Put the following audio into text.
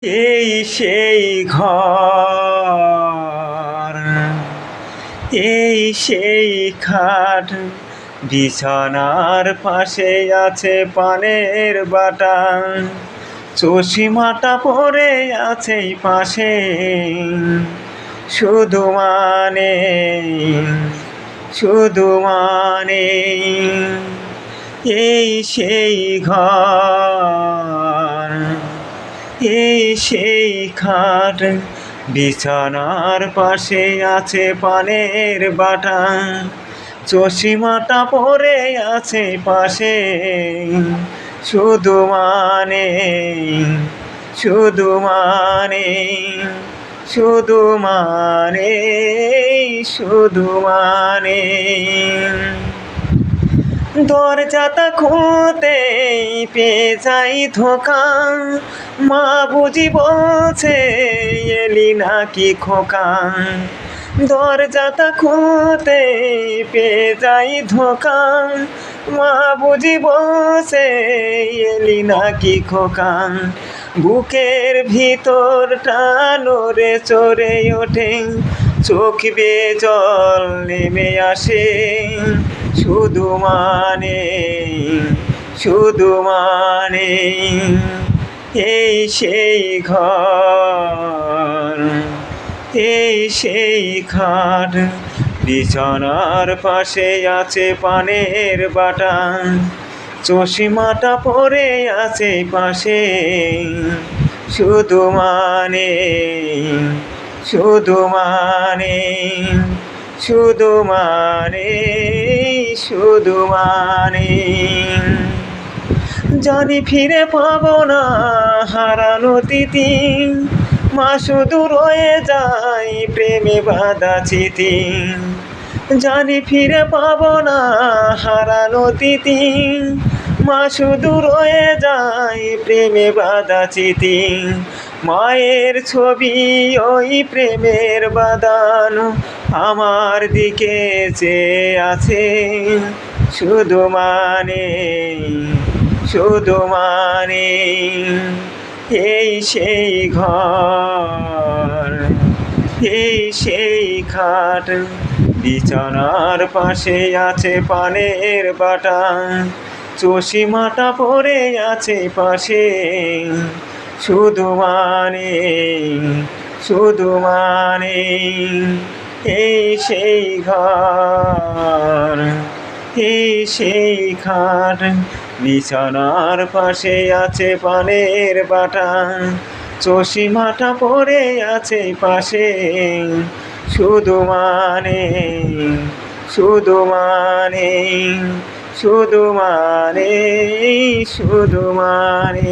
এই সেই ঘর, এই সেই খাট, বিছানার পাশে আছে পানের বাটা, চশমাটা পরে আছে এই পাশে, শুধু মানে শুধু মানে এই সেই ঘর, এই সেই খাট, বিছানার পাশে আছে পানের বাটা, চশমাটা পরে আছে পাশে, শুধু মানে শুধু মানে শুধু মানে শুধু মানে দরজাটা খুলতেই পেয়ে যাই ধোকা, মা বুঝি বলছে এলি নাকি খোকা। দরজাটা খুলতেই পেয়ে যাই ধোকা, মা বুঝি বলছে এলি নাকি খোকা। বুকের ভিতরটা নড়ে চড়ে ওঠে, চোখ বেয়ে জল নেমে আসে, শুধু মানে শুধু মানে এই সেই ঘর, এই সেই খাট, বিছানার পাশে আছে পানের বাটা, চশমাটা পরে আছে পাশে, শুধু মানে শুধু মানে শুধু মানে শুধু মানে জানি ফিরে পাবো না হারানো তিথি, মা শুধু রয়ে যায় প্রেমে বাঁধা চিঠি। জানি ফিরে পাবো না হারানো তিথি, মা শুধু রয়ে যায় প্রেমে বাঁধা চিঠি। মায়ের ছবি ওই প্রেমের বাঁধানো আমার দিকে চেয়ে আছে, শুধু মানে শুধু মানে এই সেই ঘর, এই সেই খাট, বিছানার পাশে আছে পানের বাটা, চশমাটা পরে আছে পাশে, শুধু মানে শুধু মানে এই সেই ঘর, এই সেই খাট, বিছানার পাশে আছে পানের বাটা, চশমাটা পরে আছে পাশে, শুধু মানে শুধু মানে শুধু মানে শুধু মানে